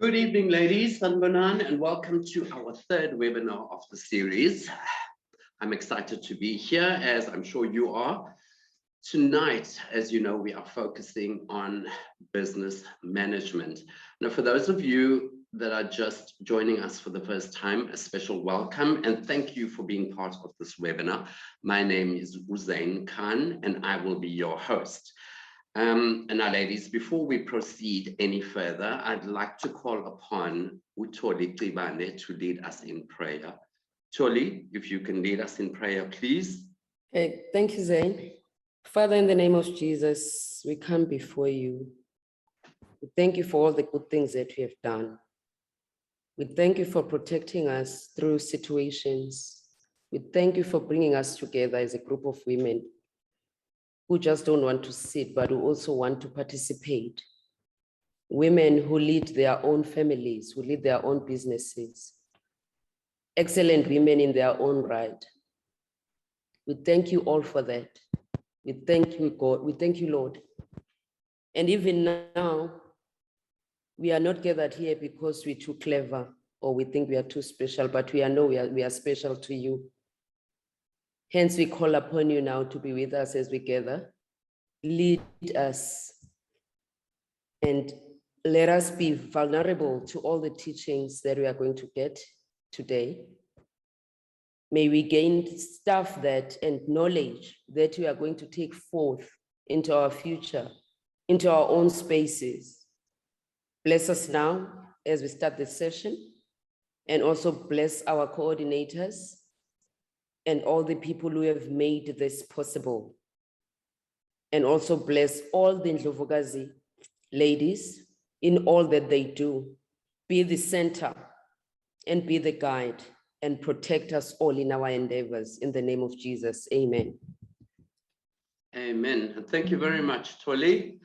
Good evening, ladies, Sanbonan, and welcome to our third webinar of the series. I'm excited to be here, as I'm sure you are. Tonight, as you know, we are focusing on business management. Now, for those of you that are just joining us for the first time, a special welcome and thank you for being part of this webinar. My name is Uzain Khan, and I will be your host. And now, ladies, before we proceed any further, I'd like to call upon Utoli Tibane to lead us in prayer. Toli, if you can lead us in prayer, please. Okay, thank you, Zain. Father, in the name of Jesus, we come before you. We thank you for all the good things that we have done. We thank you for protecting us through situations. We thank you for bringing us together as a group of women who just don't want to sit, but who also want to participate. Women who lead their own families, who lead their own businesses. Excellent women in their own right. We thank you all for that. We thank you, God. We thank you, Lord. And even now, we are not gathered here because we're too clever or we think we are too special, but we are special to you. Hence, we call upon you now to be with us as we gather. Lead us and let us be vulnerable to all the teachings that we are going to get today. May we gain stuff and knowledge that we are going to take forth into our future, into our own spaces. Bless us now as we start the session, and also bless our coordinators and all the people who have made this possible. And also bless all the Indlovukazi ladies in all that they do. Be the center and be the guide and protect us all in our endeavors. In the name of Jesus, amen. Amen. Thank you very much, Toli.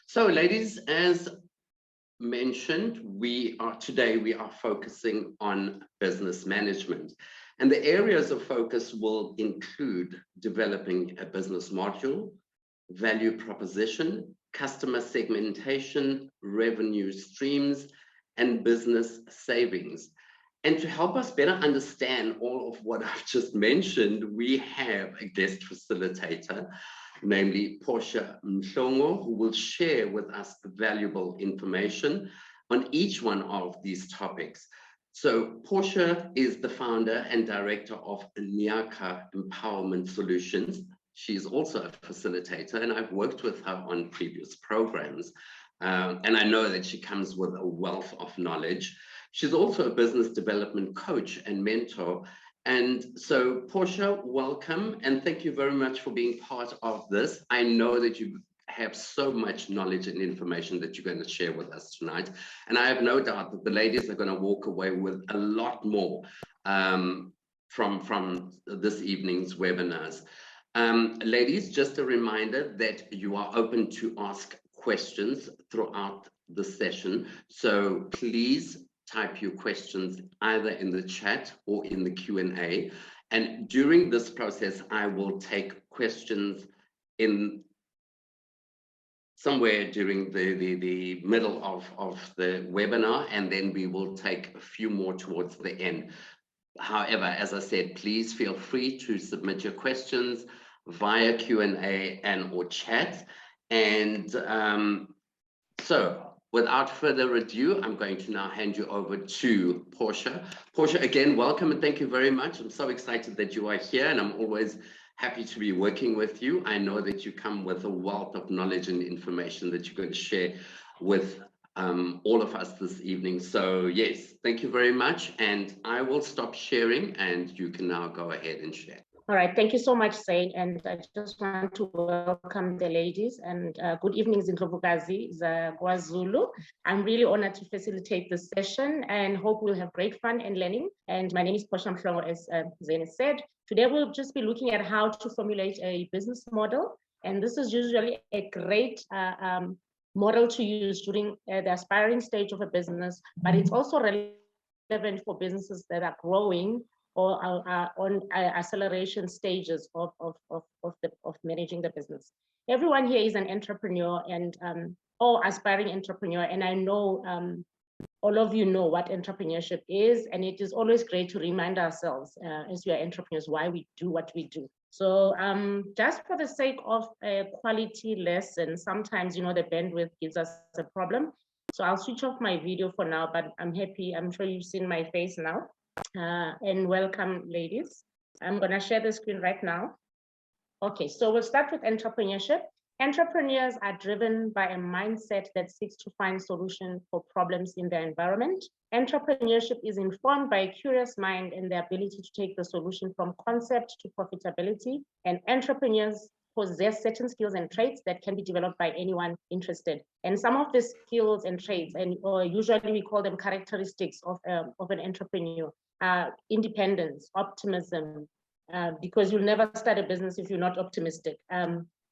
So, ladies, as mentioned, today we are focusing on business management. And the areas of focus will include developing a business module, value proposition, customer segmentation, revenue streams, and business savings. And to help us better understand all of what I've just mentioned, we have a guest facilitator, namely Portia Mhlongo, who will share with us valuable information on each one of these topics. So Portia is the founder and director of Nyaka Empowerment Solutions. She's also a facilitator, and I've worked with her on previous programs. And I know that she comes with a wealth of knowledge. She's also a business development coach and mentor. And so, Portia, welcome, and thank you very much for being part of this. I know that you have so much knowledge and information that you're going to share with us tonight. And I have no doubt that the ladies are going to walk away with a lot more from this evening's webinars. Ladies, just a reminder that you are open to ask questions throughout the session. So please type your questions either in the chat or in the Q&A. And during this process, I will take questions in somewhere during the middle of the webinar, and then we will take a few more towards the end. However, as I said, please feel free to submit your questions via Q&A and or chat. And so without further ado, I'm going to now hand you over to Portia. Portia, again, welcome and thank you very much. I'm so excited that you are here, and I'm always happy to be working with you. I know that you come with a wealth of knowledge and information that you're going to share with all of us this evening. So yes, thank you very much. And I will stop sharing and you can now go ahead and share. All right, thank you so much, Zain. And I just want to welcome the ladies and good evening, Indlovukazi, KwaZulu. I'm really honored to facilitate this session and hope we'll have great fun and learning. And my name is Portia Mhlongo, as Zain said. Today we'll just be looking at how to formulate a business model. And this is usually a great model to use during the aspiring stage of a business, but it's also relevant for businesses that are growing or are on acceleration stages of managing the business. Everyone here is an entrepreneur and or aspiring entrepreneur, and I know all of you know what entrepreneurship is, and it is always great to remind ourselves as we are entrepreneurs why we do what we do. So just for the sake of a quality lesson, sometimes, you know, the bandwidth gives us a problem. So I'll switch off my video for now, but I'm happy. I'm sure you've seen my face now. And welcome, ladies. I'm going to share the screen right now. Okay, so we'll start with entrepreneurship. Entrepreneurs are driven by a mindset that seeks to find solutions for problems in their environment. Entrepreneurship is informed by a curious mind and the ability to take the solution from concept to profitability. And entrepreneurs possess certain skills and traits that can be developed by anyone interested. And some of the skills and traits, and usually we call them characteristics of an entrepreneur, independence, optimism, because you'll never start a business if you're not optimistic.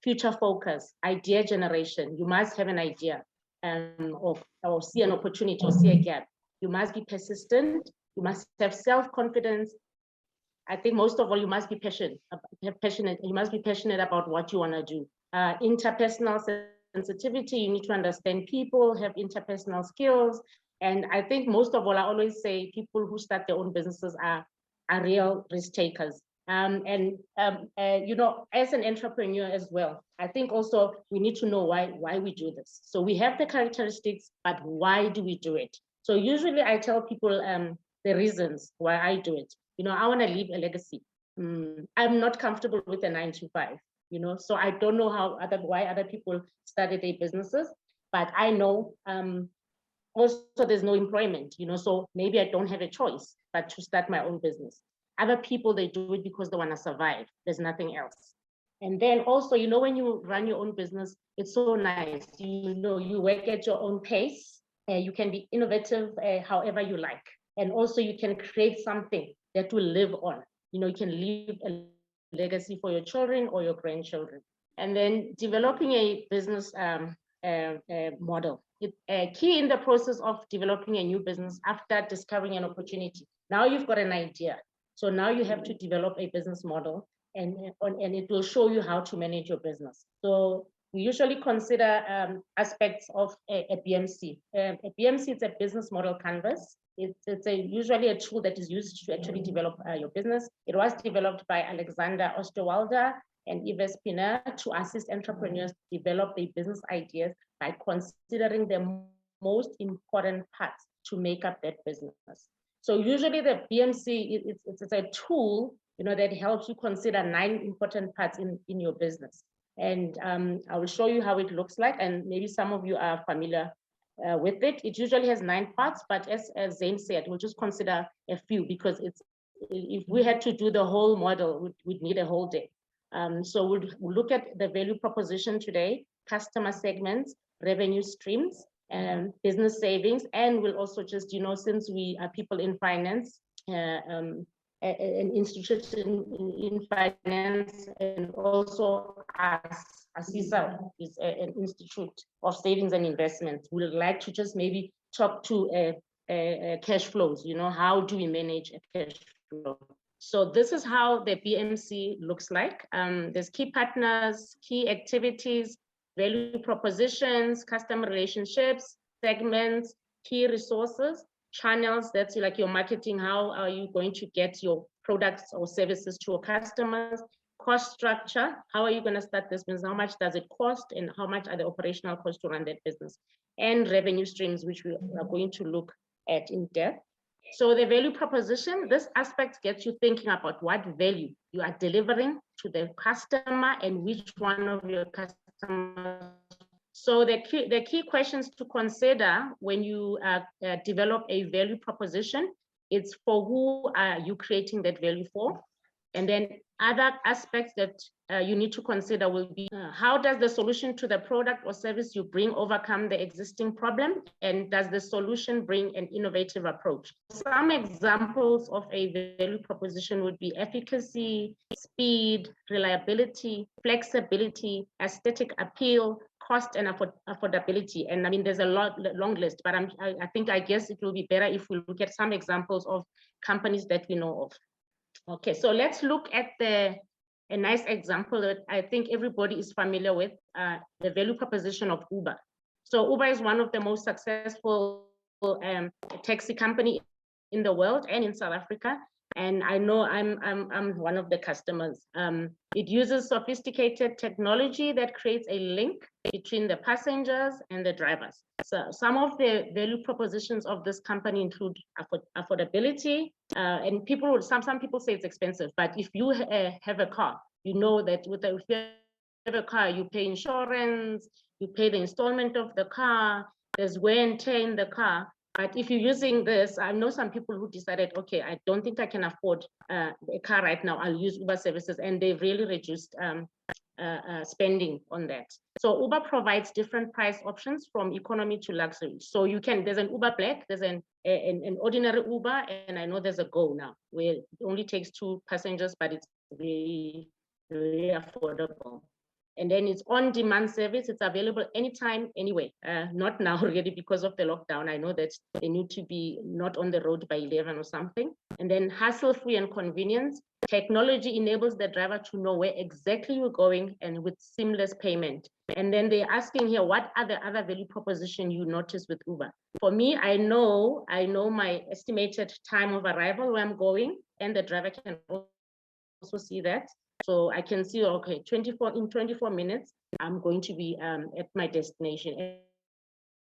Future focus, idea generation. You must have an idea or see an opportunity or see a gap. You must be persistent. You must have self-confidence. I think most of all, you must be passionate. You must be passionate about what you want to do. Interpersonal sensitivity. You need to understand people, have interpersonal skills. And I think most of all, I always say people who start their own businesses are real risk takers. You know, as an entrepreneur as well, I think also we need to know why we do this. So we have the characteristics, but why do we do it? So usually I tell people the reasons why I do it. You know, I want to leave a legacy. I'm not comfortable with a 9-to-5, you know, so I don't know why other people started their businesses, but I know also there's no employment, you know, so maybe I don't have a choice but to start my own business. Other people, they do it because they want to survive. There's nothing else. And then also, you know, when you run your own business, it's so nice. You know, you work at your own pace. You can be innovative however you like. And also you can create something that will live on. You know, you can leave a legacy for your children or your grandchildren. And then developing a business model. Key in the process of developing a new business after discovering an opportunity. Now you've got an idea. So now you have to develop a business model and it will show you how to manage your business. So we usually consider aspects of a BMC. A BMC is a business model canvas. It's usually a tool that is used to actually develop your business. It was developed by Alexander Osterwalder and Yves Pinner to assist entrepreneurs develop their business ideas by considering the most important parts to make up that business. So usually the BMC, it's a tool, you know, that helps you consider 9 important parts in your business. And I will show you how it looks like, and maybe some of you are familiar with it. It usually has 9 parts, but as Zane said, we'll just consider a few because if we had to do the whole model, we'd need a whole day. So we'll look at the value proposition today, customer segments, revenue streams, business savings, and we'll also just, you know, since we are people in finance, an institution in finance, and also ASISA is an institute of savings and investments. We'd like to just maybe talk to cash flows, you know, how do we manage a cash flow? So this is how the BMC looks like. There's key partners, key activities, value propositions, customer relationships, segments, key resources, channels, that's like your marketing. How are you going to get your products or services to your customers? Cost structure, how are you going to start this business? How much does it cost and how much are the operational costs to run that business? And revenue streams, which we are going to look at in depth. So the value proposition, this aspect gets you thinking about what value you are delivering to the customer and which one of your customers. So the key questions to consider when you develop a value proposition, it's for who are you creating that value for? And then other aspects that you need to consider will be how does the solution to the product or service you bring overcome the existing problem? And does the solution bring an innovative approach? Some examples of a value proposition would be efficacy, speed, reliability, flexibility, aesthetic appeal, cost and affordability. And I mean, there's a long list, but I guess it will be better if we look at some examples of companies that we know of. Okay, so let's look at a nice example that I think everybody is familiar with, the value proposition of Uber. So Uber is one of the most successful taxi company in the world and in South Africa. And I know I'm one of the customers. It uses sophisticated technology that creates a link between the passengers and the drivers. So some of the value propositions of this company include affordability, and some people say it's expensive, but if you have a car, you know that if you have a car, you pay insurance, you pay the installment of the car, there's wear and tear in the car. But if you're using this, I know some people who decided, okay, I don't think I can afford a car right now, I'll use Uber services, and they've really reduced spending on that. So Uber provides different price options from economy to luxury. So there's an Uber Black, there's an ordinary Uber, and I know there's a Go now, where it only takes 2 passengers, but it's very, very affordable. And then it's on-demand service. It's available anytime, anyway. Not now already because of the lockdown. I know that they need to be not on the road by 11 or something. And then hassle-free and convenience. Technology enables the driver to know where exactly you're going and with seamless payment. And then they're asking here, what are the other value proposition you notice with Uber? For me, I know my estimated time of arrival where I'm going, and the driver can also see that. So I can see, okay, in 24 minutes, I'm going to be at my destination. And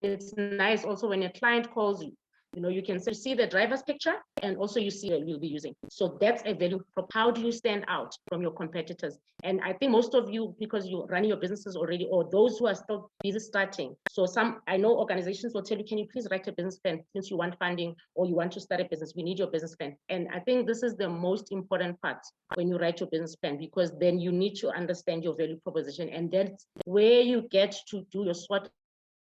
it's nice also when a client calls you, you can see the driver's picture, and also you see what you'll be using. So that's a value. How do you stand out from your competitors? And I think most of you, because you're running your businesses already, or those who are still busy starting. So I know organizations will tell you, can you please write a business plan since you want funding or you want to start a business? We need your business plan. And I think this is the most important part when you write your business plan, because then you need to understand your value proposition, and that's where you get to do your SWOT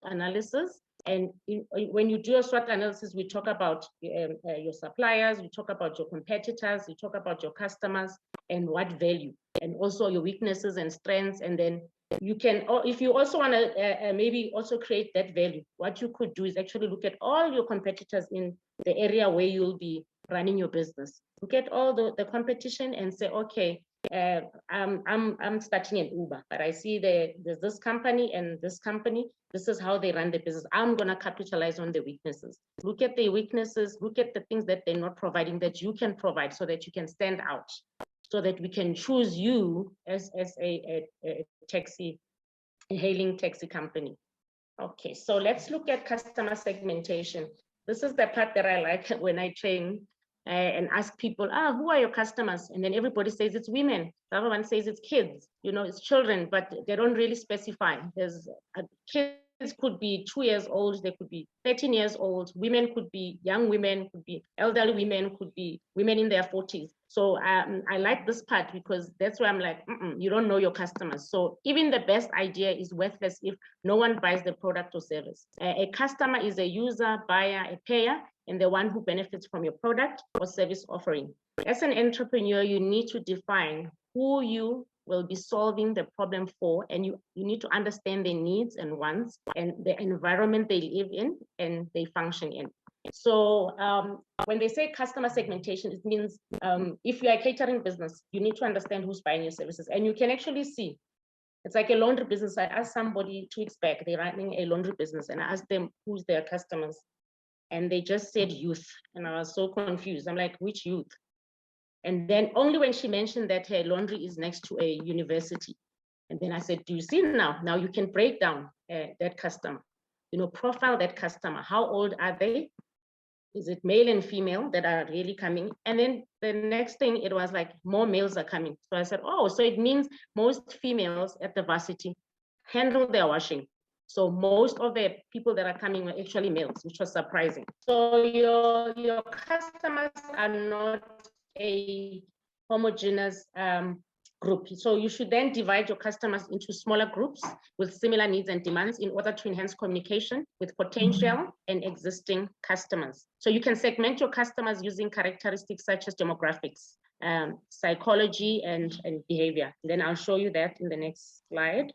analysis. And when you do a SWOT analysis, we talk about your suppliers, we talk about your competitors, we talk about your customers and what value, and also your weaknesses and strengths. And then you can, or if you also want to maybe also create that value, what you could do is actually look at all your competitors in the area where you'll be running your business. Look at all the competition and say, okay, I'm starting an Uber, but I see there's this company and this company. This is how they run the business. I'm gonna capitalize on the weaknesses. Look at the weaknesses. Look at the things that they're not providing that you can provide, so that you can stand out, so that we can choose you as a hailing taxi company. Okay, so let's look at customer segmentation. This is the part that I like when I train and ask people, who are your customers? And then everybody says it's women. The other one says it's kids, it's children, but they don't really specify. There's kids could be 2 years old, they could be 13 years old, women could be young women, could be elderly women, could be women in their 40s. So I like this part, because that's where I'm like, you don't know your customers. So even the best idea is worthless if no one buys the product or service. A customer is a user, buyer, a payer, and the one who benefits from your product or service offering. As an entrepreneur, you need to define who you will be solving the problem for, and you need to understand their needs and wants and the environment they live in and they function in. So when they say customer segmentation, it means if you are a catering business, you need to understand who's buying your services, and you can actually see. It's like a laundry business. I asked somebody 2 weeks back, they're running a laundry business, and I asked them who's their customers, and they just said youth, and I was so confused. I'm like, which youth? And then only when she mentioned that her laundry is next to a university. And then I said, do you see now? Now you can break down that customer, profile that customer. How old are they? Is it male and female that are really coming? And then the next thing, it was like more males are coming. So I said, oh, so it means most females at the varsity handle their washing. So most of the people that are coming were actually males, which was surprising. So your customers are not a homogeneous group. So you should then divide your customers into smaller groups with similar needs and demands in order to enhance communication with potential and existing customers. So you can segment your customers using characteristics such as demographics, psychology, and behavior. Then I'll show you that in the next slide.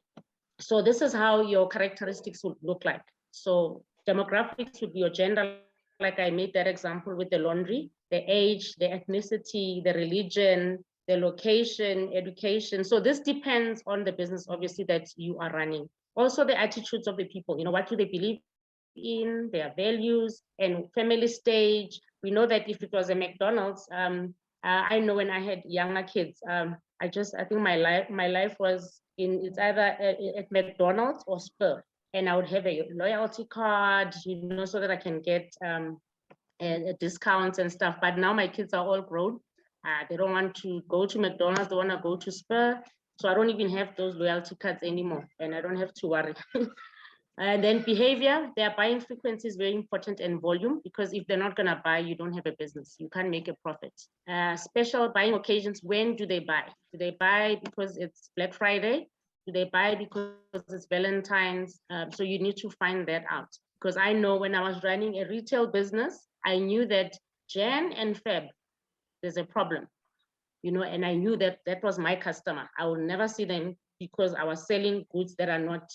So this is how your characteristics would look like. So demographics would be your gender, like I made that example with the laundry. the age, the ethnicity, the religion, the location, education. So this depends on the business, obviously, that you are running. Also the attitudes of the people, what do they believe in, their values, and family stage. We know that if it was a McDonald's, I know when I had younger kids, I think my life was it's either at McDonald's or Spur, and I would have a loyalty card, so that I can get discounts and stuff. But now my kids are all grown. They don't want to go to McDonald's, they want to go to Spur. So I don't even have those loyalty cards anymore, and I don't have to worry. And then behavior, their buying frequency is very important, and volume, because if they're not going to buy, you don't have a business. You can't make a profit. Special buying occasions, when do they buy? Do they buy because it's Black Friday? Do they buy because it's Valentine's? So you need to find that out. Because I know when I was running a retail business, I knew that Jan and Feb, there's a problem, and I knew that that was my customer. I will never see them because I was selling goods that are not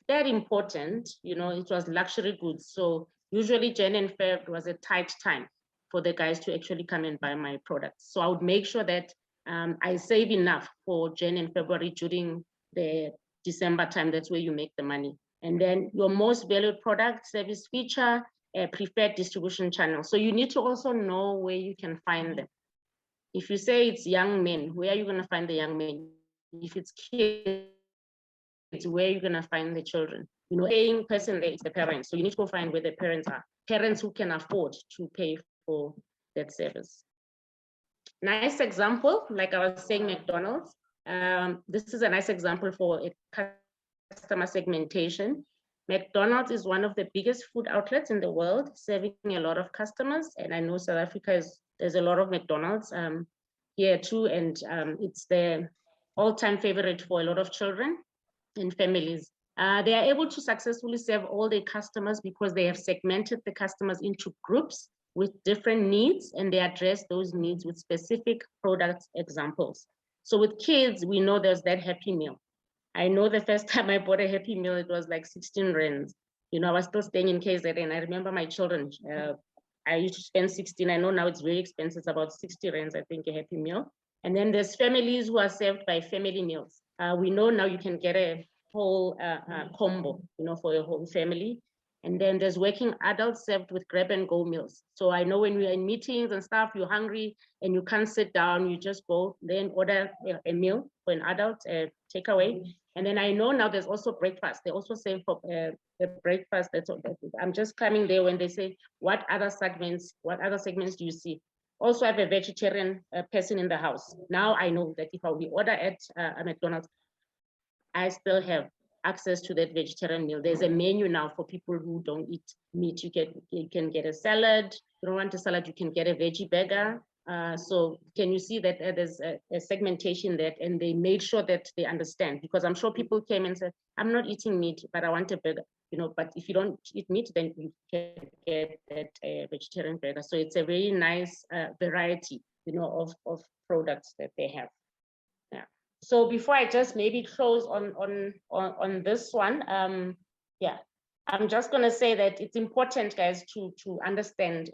that important, it was luxury goods. So usually Jan and Feb was a tight time for the guys to actually come and buy my products. So I would make sure that I save enough for Jan and February during the December time. That's where you make the money. And then your most valued product, service, feature, preferred distribution channel. So you need to also know where you can find them. If you say it's young men, where are you going to find the young men? If it's kids, where are you going to find the children? Paying person there is the parents. So you need to go find where the parents are. Parents who can afford to pay for that service. Nice example, like I was saying, McDonald's. This is a nice example for a customer segmentation. McDonald's is one of the biggest food outlets in the world, serving a lot of customers. And I know South Africa there's a lot of McDonald's here too. And it's the all-time favorite for a lot of children and families. They are able to successfully serve all their customers because they have segmented the customers into groups with different needs, and they address those needs with specific product examples. So with kids, we know there's that Happy Meal. I know the first time I bought a Happy Meal, it was like 16 rands. I was still staying in KZN. I remember my children, I used to spend 16. I know now it's very expensive. It's about 60 rands, I think, a Happy Meal. And then there's families who are served by family meals. We know now you can get a whole combo, for your whole family. And then there's working adults served with grab and go meals. So I know when we're in meetings and stuff, you're hungry and you can't sit down, you just go then order a meal for an adult, takeaway. And then I know now there's also breakfast. They also serve for the breakfast. I'm just coming there when they say, what other segments do you see? Also have a vegetarian person in the house. Now I know that if I will order at a McDonald's, I still have access to that vegetarian meal. There's a menu now for people who don't eat meat. You can get a salad. You don't want a salad, you can get a veggie burger. So can you see that there's a segmentation there, and they made sure that they understand, because I'm sure people came and said, I'm not eating meat, but I want a burger. But if you don't eat meat, then you can get that vegetarian burger. So it's a very nice variety, of products that they have. Yeah. So before I just maybe close on this one, I'm just going to say that it's important, guys, to understand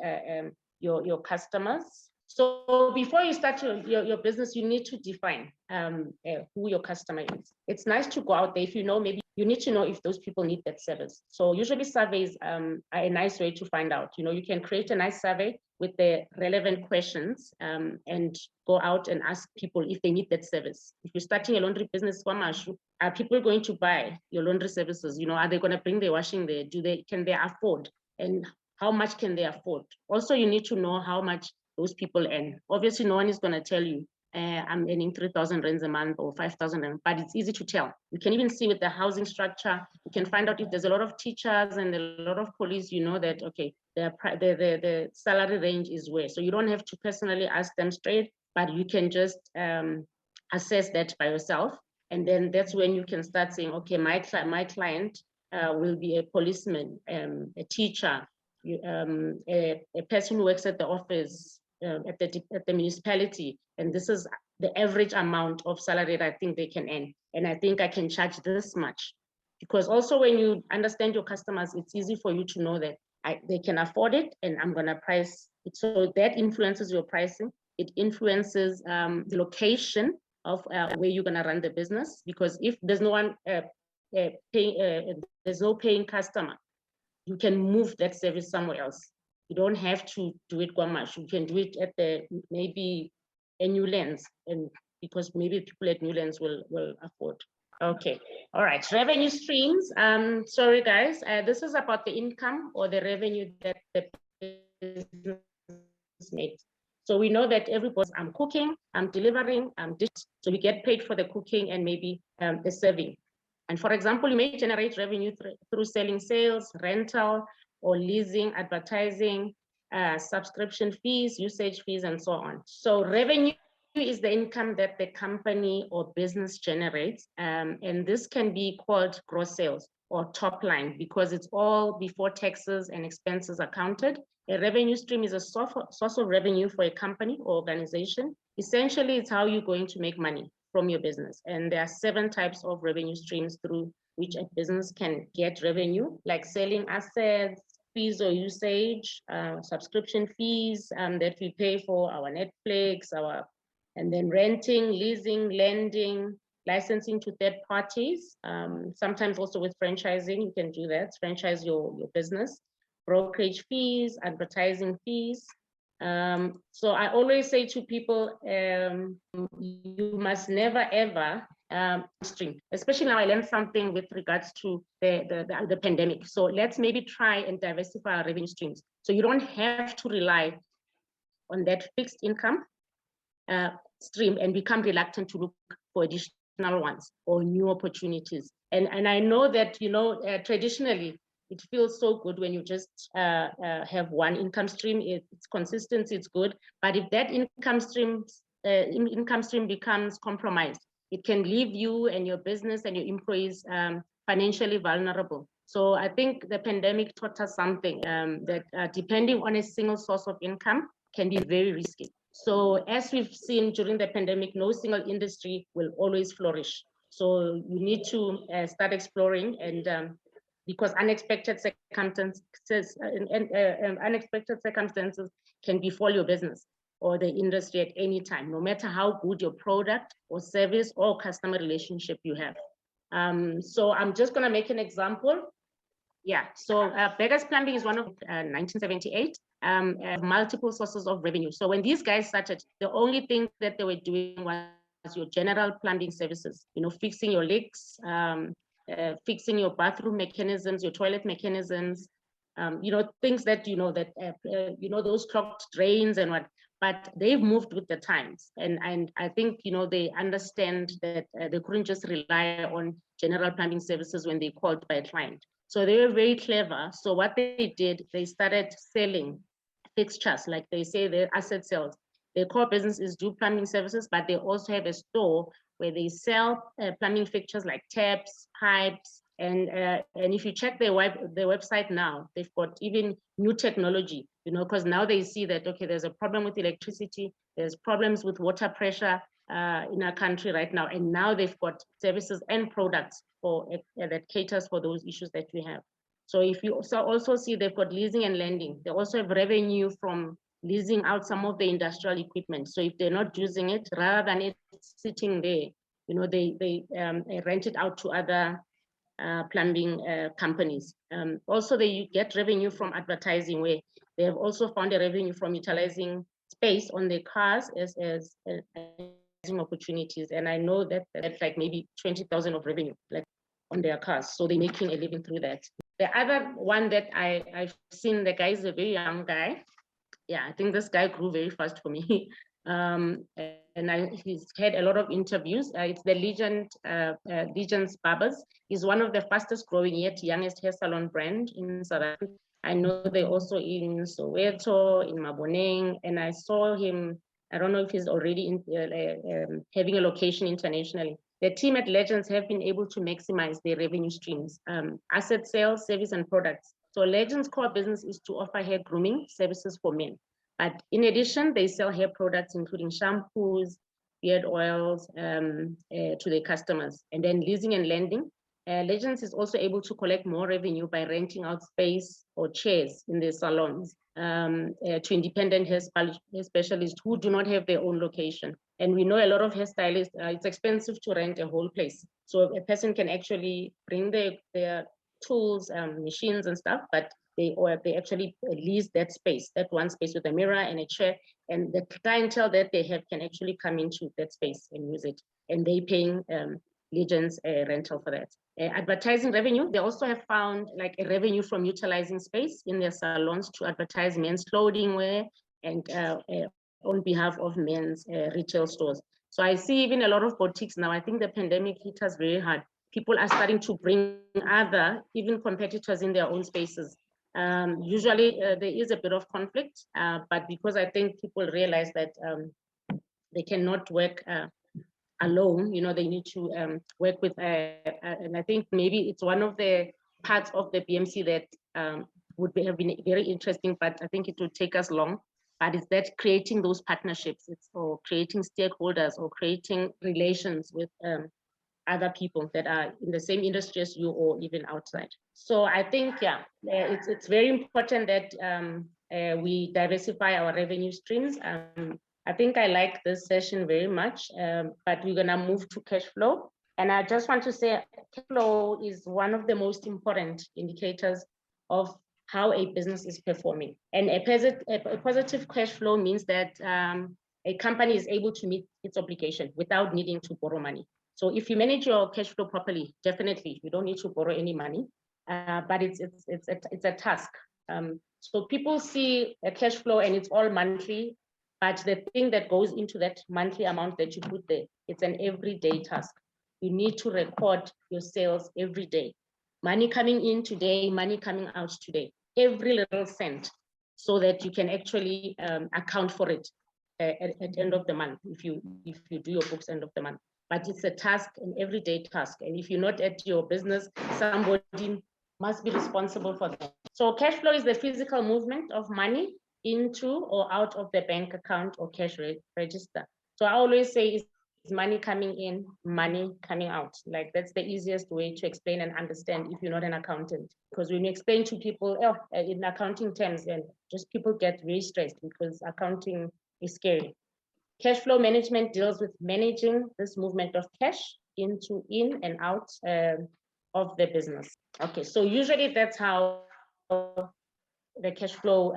your customers. So before you start your business, you need to define who your customer is. It's nice to go out there. If maybe you need to know if those people need that service. So usually surveys are a nice way to find out. You can create a nice survey with the relevant questions and go out and ask people if they need that service. If you're starting a laundry business, are people going to buy your laundry services? Are they going to bring their washing there? Can they afford? And how much can they afford? Also, you need to know how much those people earn. Obviously, no one is going to tell you, I'm earning 3,000 rands a month or 5,000 rands, but it's easy to tell. You can even see with the housing structure, you can find out if there's a lot of teachers and a lot of police, that, okay, the salary range is where. So you don't have to personally ask them straight, but you can just assess that by yourself. And then that's when you can start saying, okay, my client will be a policeman, a teacher, a person who works at the office, at the municipality, and this is the average amount of salary that I think they can earn, and I think I can charge this much. Because also when you understand your customers, it's easy for you to know that they can afford it, and I'm going to price So that influences your pricing. It influences the location of where you're going to run the business, because if there's no one there's no paying customer, you can move that service somewhere else. You don't have to do it Guamash. You can do it at maybe a New Lens, and because maybe people at New Lens will afford. Okay, all right, revenue streams. Sorry guys, this is about the income or the revenue that the business makes. So we know that everybody, I'm cooking, I'm delivering, so we get paid for the cooking and maybe the serving. And for example, you may generate revenue through selling sales, rental, or leasing, advertising, subscription fees, usage fees, and so on. So revenue is the income that the company or business generates. And this can be called gross sales or top line, because it's all before taxes and expenses are counted. A revenue stream is a source of revenue for a company or organization. Essentially, it's how you're going to make money from your business. And there are 7 types of revenue streams through which a business can get revenue, like selling assets, fees or usage, subscription fees that we pay for our Netflix, and then renting, leasing, lending, licensing to third parties. Sometimes also with franchising, you can do that, franchise your business, brokerage fees, advertising fees. So I always say to people, you must never ever stream. Especially now, I learned something with regards to the pandemic. So let's maybe try and diversify our revenue streams. So you don't have to rely on that fixed income stream and become reluctant to look for additional ones or new opportunities. And I know that, you know, traditionally, it feels so good when you just have one income stream. It's consistency, it's good. But if that income stream becomes compromised, it can leave you and your business and your employees financially vulnerable. So I think the pandemic taught us something, that depending on a single source of income can be very risky. So as we've seen during the pandemic, no single industry will always flourish. So you need to start exploring, and because unexpected circumstances unexpected circumstances can befall your business or the industry at any time, no matter how good your product or service or customer relationship you have. So I'm just going to make an example. Yeah, so Beggars Plumbing is one of 1978, multiple sources of revenue. So when these guys started, the only thing that they were doing was your general plumbing services, you know, fixing your leaks, fixing your bathroom mechanisms, your toilet mechanisms, you know, things that, you know, those clogged drains and what. But they've moved with the times, and I think, you know, they understand that they couldn't just rely on general plumbing services when they called by a client. So they were very clever. So what they did, they started selling fixtures, like they say, their asset sales. Their core business is do plumbing services, but they also have a store where they sell plumbing fixtures like taps, pipes, and if you check their website now, they've got even new technology, you know, because now they see that, okay, there's a problem with electricity, there's problems with water pressure in our country right now, and now they've got services and products for that caters for those issues that we have. So if you also see, they've got leasing and lending. They also have revenue from leasing out some of the industrial equipment. So if they're not using it, rather than it sitting there, you know, they rent it out to other plumbing companies. Also, they get revenue from advertising, where they have also found a revenue from utilizing space on their cars as opportunities. And I know that that's like maybe 20,000 of revenue, like on their cars. So they're making a living through that. The other one that I've seen, the guy is a very young guy. Yeah, I think this guy grew very fast for me. He's had a lot of interviews. It's the Legends Barbers. He's one of the fastest growing yet youngest hair salon brand in South Africa. I know they're also in Soweto, in Maboneng, and I saw him. I don't know if he's already having a location internationally. The team at Legends have been able to maximize their revenue streams, asset sales, service, and products. So Legends' core business is to offer hair grooming services for men. But in addition, they sell hair products, including shampoos, beard oils to their customers. And then leasing and lending. Legends is also able to collect more revenue by renting out space or chairs in their salons to independent hair specialists who do not have their own location. And we know a lot of hairstylists, it's expensive to rent a whole place. So a person can actually bring their tools, machines and stuff, but they actually lease that space, that one space with a mirror and a chair, and the clientele that they have can actually come into that space and use it. And they paying Legends rental for that. Advertising revenue, they also have found like a revenue from utilizing space in their salons to advertise men's clothing wear and on behalf of men's retail stores. So I see even a lot of boutiques now. I think the pandemic hit us very hard. People are starting to bring other, even competitors in their own spaces. Usually there is a bit of conflict, but because I think people realize that they cannot work alone, you know, they need to work with, and I think maybe it's one of the parts of the BMC that have been very interesting, but I think it will take us long. But it's that creating those partnerships, or creating stakeholders, or creating relations with other people that are in the same industry as you or even outside. So I think, yeah, it's very important that we diversify our revenue streams. I think I like this session very much, but we're gonna move to cash flow. And I just want to say cash flow is one of the most important indicators of how a business is performing. And a positive cash flow means that a company is able to meet its obligation without needing to borrow money. So if you manage your cash flow properly, definitely you don't need to borrow any money, but it's a task. So people see a cash flow and it's all monthly, but the thing that goes into that monthly amount that you put there, it's an everyday task. You need to record your sales every day. Money coming in today, money coming out today, every little cent, so that you can actually account for it at the end of the month, if you do your books end of the month. But it's a task, an everyday task. And if you're not at your business, somebody must be responsible for that. So cash flow is the physical movement of money into or out of the bank account or cash register. So I always say it's money coming in, money coming out. Like that's the easiest way to explain and understand if you're not an accountant. Because when you explain to people in accounting terms, and just people get very stressed because accounting is scary. Cash flow management deals with managing this movement of cash in and out of the business. Okay, so usually that's how the cash flow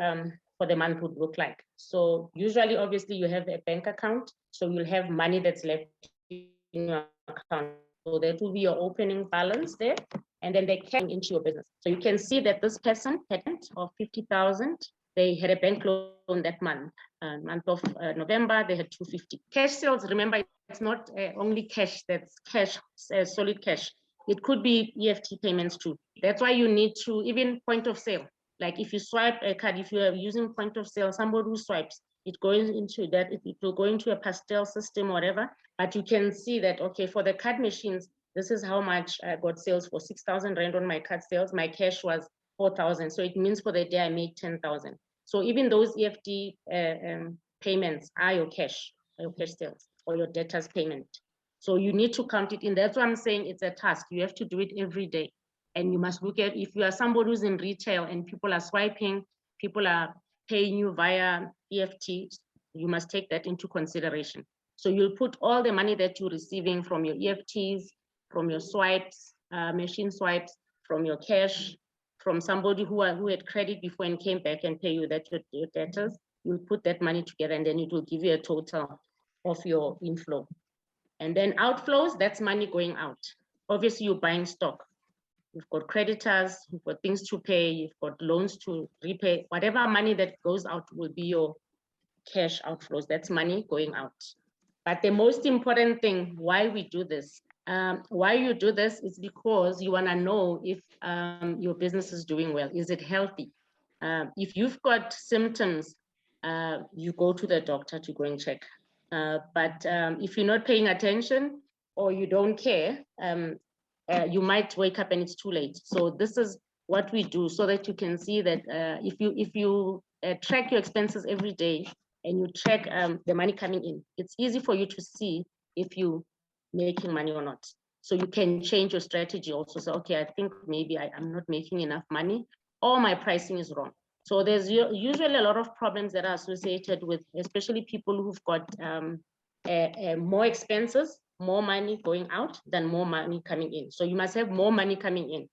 for the month would look like. So usually, obviously, you have a bank account, so you'll have money that's left in your account. So that will be your opening balance there, and then they cash into your business. So you can see that this person had of 50,000. They had a bank loan that month. Month of November, they had 250. Cash sales, remember, it's not only cash, that's cash, solid cash. It could be EFT payments too. That's why you need to, even point of sale. Like if you swipe a card, if you are using point of sale, somebody who swipes, it goes into that, it will go into a pastel system, whatever. But you can see that, okay, for the card machines, this is how much I got sales for 6,000 Rand on my card sales. My cash was 4,000. So it means for the day I made 10,000. So even those EFT payments are your cash sales or your debtors payment. So you need to count it in. That's why I'm saying it's a task. You have to do it every day. And you must look at, if you are somebody who's in retail and people are swiping, people are paying you via EFT, you must take that into consideration. So you'll put all the money that you're receiving from your EFTs, from your swipes, machine swipes, from your cash, from somebody who had credit before and came back and pay you that your debtors, you'll put that money together and then it will give you a total of your inflow. And then outflows, that's money going out. Obviously, you're buying stock. You've got creditors, you've got things to pay, you've got loans to repay. Whatever money that goes out will be your cash outflows. That's money going out. But the most important thing, why we do this, why you do this is because you want to know if your business is doing well. Is it healthy? If you've got symptoms, you go to the doctor to go and check. But if you're not paying attention or you don't care, you might wake up and it's too late. So this is what we do so that you can see that if you track your expenses every day and you track the money coming in, it's easy for you to see if you're making money or not. So you can change your strategy also. So, okay, I think maybe I'm not making enough money, or my pricing is wrong. So there's usually a lot of problems that are associated with, especially people who've got more expenses, more money going out than more money coming in. So you must have more money coming in.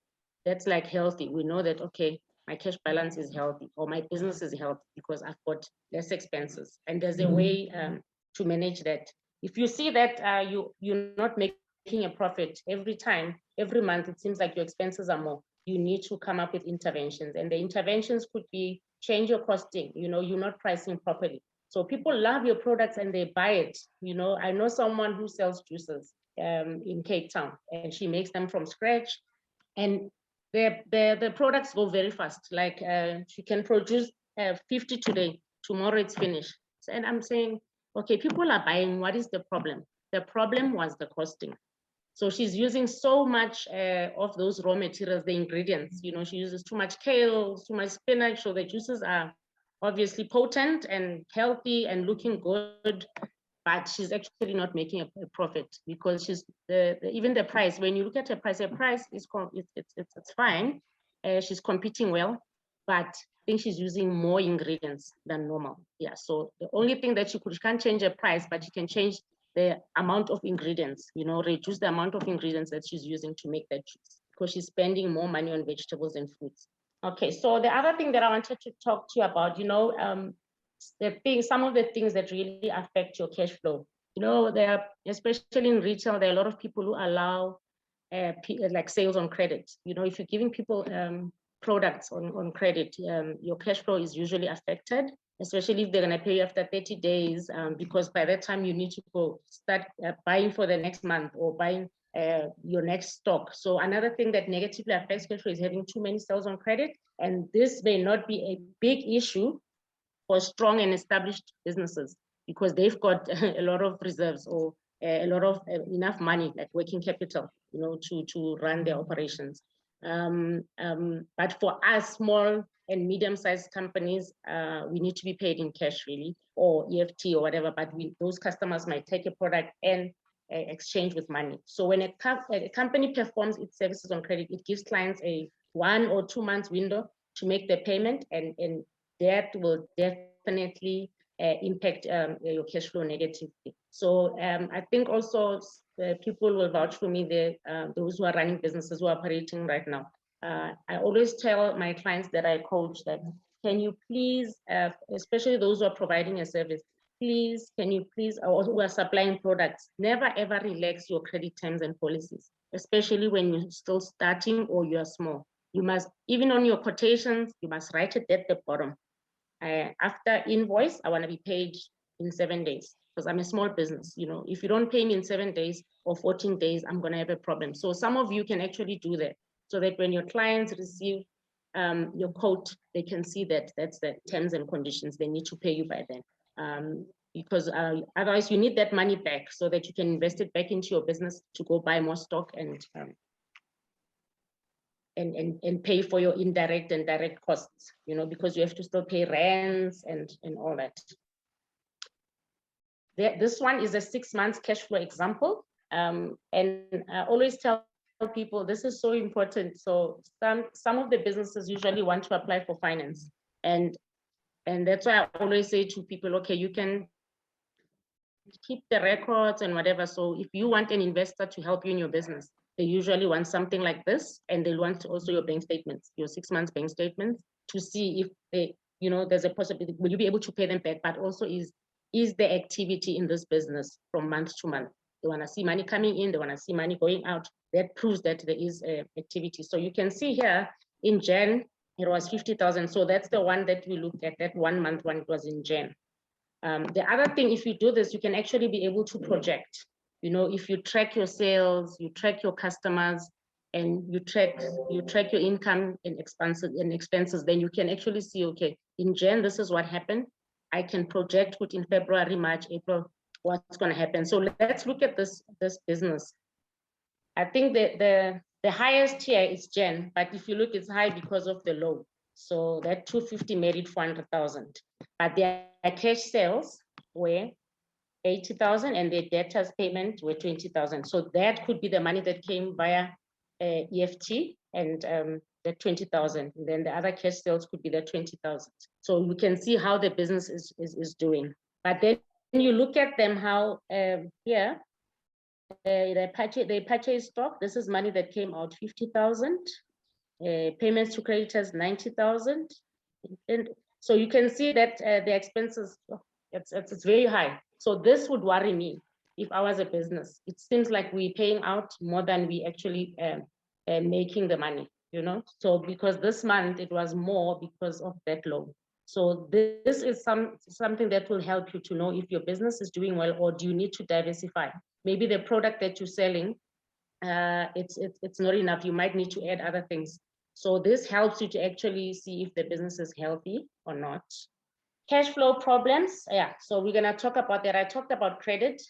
That's like healthy. We know that, okay, my cash balance is healthy, or my business is healthy because I've got less expenses. And there's a way to manage that. If you see that you're not making a profit every time, every month, it seems like your expenses are more, you need to come up with interventions. And the interventions could be change your costing, you're not pricing properly. So people love your products and they buy it. I know someone who sells juices in Cape Town, and she makes them from scratch. And the products go very fast. Like she can produce 50 today, tomorrow it's finished. And I'm saying, okay, people are buying, what is the problem? The problem was the costing. So she's using so much of those raw materials, the ingredients, she uses too much kale, too much spinach. So the juices are obviously potent and healthy and looking good, but she's actually not making a profit because she's even the price. When you look at her price is it's fine. She's competing well, but I think she's using more ingredients than normal. Yeah. So the only thing that she can't change her price, but she can change the amount of ingredients. Reduce the amount of ingredients that she's using to make that juice because she's spending more money on vegetables and fruits. Okay. So the other thing that I wanted to talk to you about, some of the things that really affect your cash flow. There are, especially in retail, there are a lot of people who allow like sales on credit. If you're giving people products on credit, your cash flow is usually affected, especially if they're going to pay you after 30 days, because by that time you need to go start buying for the next month or buying your next stock. So another thing that negatively affects cash flow is having too many sales on credit. And this may not be a big issue for strong and established businesses because they've got a lot of reserves or a lot of enough money, like working capital, to run their operations. But for us, small and medium-sized companies, we need to be paid in cash, really, or EFT or whatever. But those customers might take a product and exchange with money. So when a company performs its services on credit, it gives clients a 1 or 2 months window to make the payment, and that will definitely impact your cash flow negatively. So I think also people will vouch for me, those who are running businesses who are operating right now. I always tell my clients that I coach that, can you please, especially those who are providing a service, please, can you please, or who are supplying products, never ever relax your credit terms and policies, especially when you're still starting or you are small. You must, even on your quotations, you must write it at the bottom. After invoice, I want to be paid in 7 days because I'm a small business. If you don't pay me in 7 days or 14 days, I'm going to have a problem. So some of you can actually do that so that when your clients receive your quote, they can see that that's the terms and conditions. They need to pay you by then. Because otherwise you need that money back so that you can invest it back into your business to go buy more stock and pay for your indirect and direct costs, because you have to still pay rents and all that. This one is a 6 months cash flow example. And I always tell people this is so important. So some of the businesses usually want to apply for finance. And that's why I always say to people, okay, you can keep the records and whatever. So if you want an investor to help you in your business, they usually want something like this, and they want also your bank statements, your 6 months bank statements, to see if they, there's a possibility, will you be able to pay them back? But also is the activity in this business from month to month? They want to see money coming in, they want to see money going out. That proves that there is activity. So you can see here in Jan, it was 50,000. So that's the one that we looked at, that 1 month one, it was in Jan. The other thing, if you do this, you can actually be able to project. If you track your sales, you track your customers, and you track your income and expenses, then you can actually see, okay, in Jan, this is what happened. I can project what in February, March, April, what's going to happen. So let's look at this business. I think the highest here is Jan, but if you look, it's high because of the low. So that 250 made it 400,000. But their cash sales were 80,000 and their debtors payment were 20,000. So that could be the money that came via EFT and the 20,000. Then the other cash sales could be the 20,000. So you can see how the business is doing. But then you look at them how here they purchase stock. This is money that came out 50,000. Payments to creditors 90,000. And so you can see that the expenses it's very high. So this would worry me if I was a business. It seems like we're paying out more than we actually making the money, you know. So because this month it was more because of that loan. So this is something that will help you to know if your business is doing well or do you need to diversify. Maybe the product that you're selling, it's not enough. You might need to add other things. So this helps you to actually see if the business is healthy or not. Cash flow problems, yeah, so we're gonna talk about that. I talked about credit.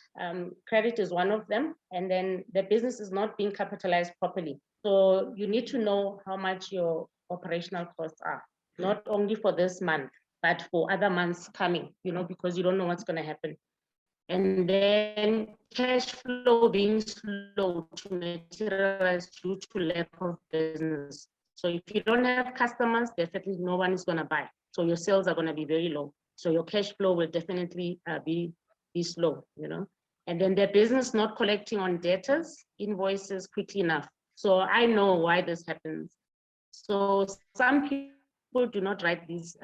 Credit is one of them, and then the business is not being capitalized properly. So you need to know how much your operational costs are, not only for this month, but for other months coming, you know, because you don't know what's gonna happen. And then cash flow being slow to materialize due to lack of business. So if you don't have customers, definitely no one is going to buy. So your sales are going to be very low. So your cash flow will definitely be slow, you know. And then the business not collecting on debtors, invoices quickly enough. So I know why this happens. So some people do not write these.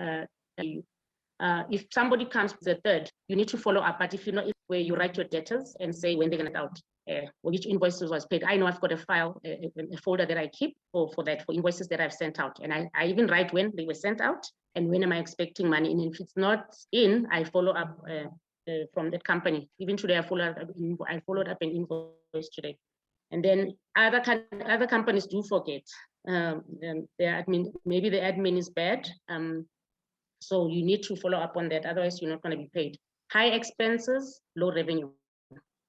If somebody comes to the third, you need to follow up. But if you know where you write your debtors and say when they're going to out, which invoices was paid. I know I've got a file, a folder that I keep for that, for invoices that I've sent out. And I even write when they were sent out and when am I expecting money. And if it's not in, I follow up from that company. Even today, I followed up an invoice today. And then other companies do forget. Their admin, maybe the admin is bad. So you need to follow up on that. Otherwise, you're not going to be paid. High expenses, low revenue.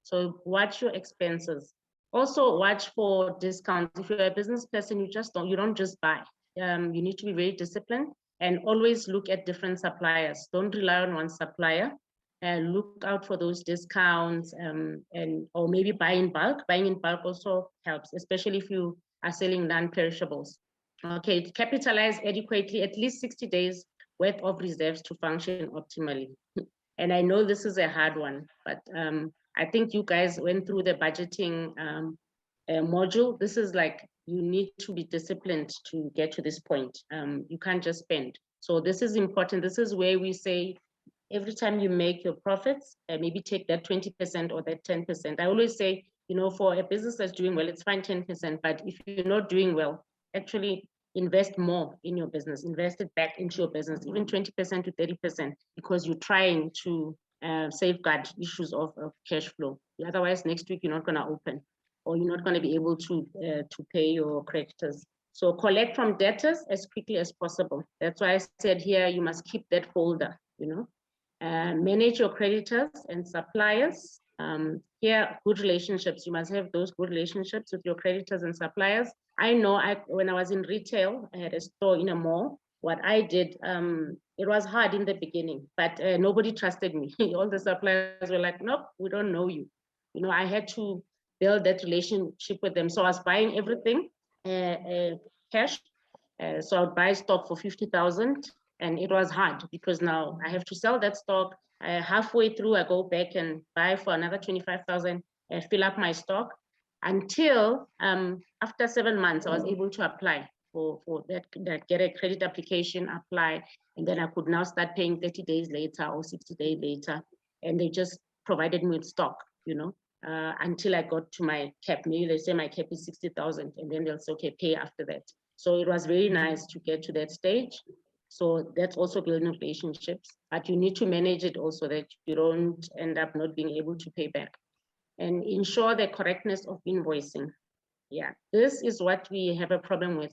So watch your expenses. Also watch for discounts. If you're a business person, you don't just buy. You need to be very disciplined and always look at different suppliers. Don't rely on one supplier. Look out for those discounts or maybe buy in bulk. Buying in bulk also helps, especially if you are selling non-perishables. Okay, capitalize adequately, at least 60 days worth of reserves to function optimally. And I know this is a hard one, but I think you guys went through the budgeting module. This is like, you need to be disciplined to get to this point. You can't just spend. So this is important. This is where we say, every time you make your profits, maybe take that 20% or that 10%. I always say, you know, for a business that's doing well, it's fine 10%, but if you're not doing well, actually invest more in your business, invest it back into your business, even 20% to 30%, because you're trying to safeguard issues of cash flow. Otherwise, next week, you're not going to open, or you're not going to be able to pay your creditors. So collect from debtors as quickly as possible. That's why I said here, you must keep that folder, you know. Manage your creditors and suppliers. Here, good relationships. You must have those good relationships with your creditors and suppliers. I know when I was in retail, I had a store in a mall. What I did, it was hard in the beginning, but nobody trusted me. All the suppliers were like, nope, we don't know you. You know, I had to build that relationship with them. So I was buying everything cash. So I would buy stock for 50,000. And it was hard because now I have to sell that stock. Halfway through, I go back and buy for another 25,000 and fill up my stock until after 7 months, I was able to apply for that, get a credit application, apply, and then I could now start paying 30 days later or 60 days later. And they just provided me with stock, you know, until I got to my cap. Maybe they say my cap is 60,000 and then they'll say, okay, pay after that. So it was very nice to get to that stage. So that's also building relationships, but you need to manage it also that you don't end up not being able to pay back. And ensure the correctness of invoicing. Yeah, this is what we have a problem with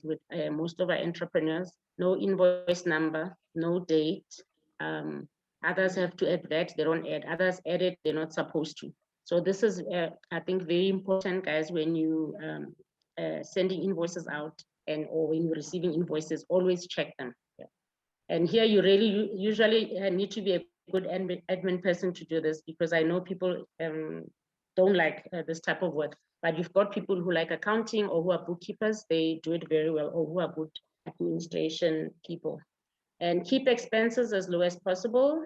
most of our entrepreneurs. No invoice number, no date. Others have to add that, they don't add. Others add it, they're not supposed to. So this is, I think, very important, guys, when you sending invoices out or when you're receiving invoices, always check them. And here you really usually need to be good admin person to do this, because I know people don't like this type of work. But you've got people who like accounting or who are bookkeepers, they do it very well, or who are good administration people. And keep expenses as low as possible.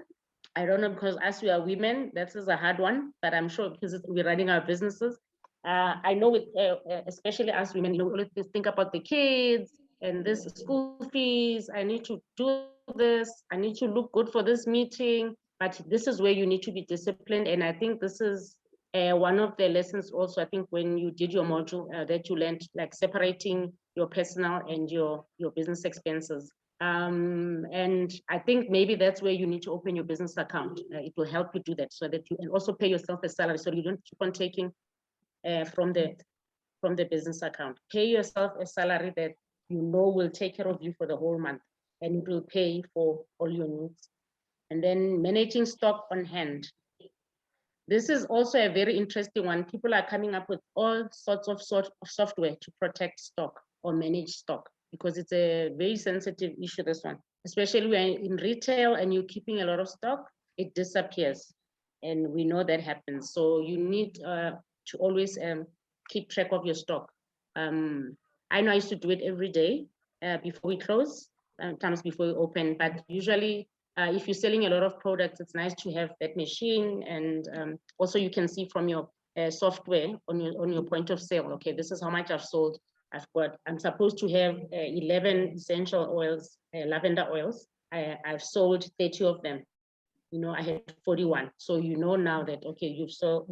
I don't know, because as we are women, that is a hard one, but I'm sure because we're running our businesses. I know, especially as women, you always think about the kids and this school fees. I need to do this. I need to look good for this meeting. But this is where you need to be disciplined. And I think this is one of the lessons also, I think, when you did your module that you learned, like separating your personal and your business expenses. And I think maybe that's where you need to open your business account. It will help you do that, so that you can also pay yourself a salary, so you don't keep on taking from the business account. Pay yourself a salary that you know will take care of you for the whole month, and it will pay for all your needs. And then managing stock on hand. This is also a very interesting one. People are coming up with all sorts of software to protect stock or manage stock, because it's a very sensitive issue, this one. Especially when in retail and you're keeping a lot of stock, it disappears. And we know that happens. So you need to always keep track of your stock. I know I used to do it every day before we close, sometimes before we open, but usually if you're selling a lot of products, it's nice to have that machine. And also you can see from your software on your point of sale, okay, this is how much I've sold. I'm supposed to have 11 essential oils, lavender oils. I've sold 30 of them. You know, I had 41. So you know now that, okay, you've sold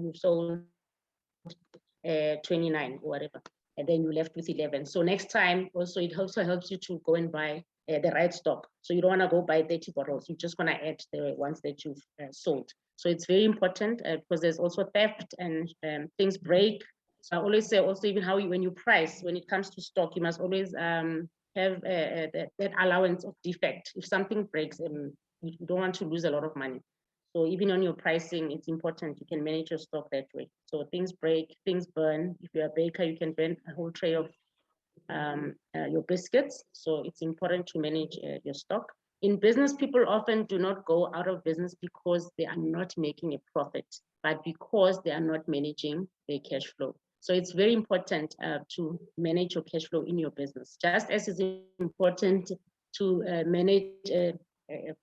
29 or whatever, and then you left with 11. So next time also, it also helps you to go and buy the right stock. So you don't want to go buy 30 bottles. You just want to add the ones that you've sold. So it's very important because there's also theft and things break. So I always say also, even when you price, when it comes to stock, you must always have that allowance of defect. If something breaks, you don't want to lose a lot of money. So even on your pricing, it's important you can manage your stock that way. So things break, things burn. If you're a baker, you can burn a whole tray of your biscuits. So it's important to manage your stock. In business, people often do not go out of business because they are not making a profit, but because they are not managing their cash flow. So it's very important to manage your cash flow in your business, just as it's important to manage a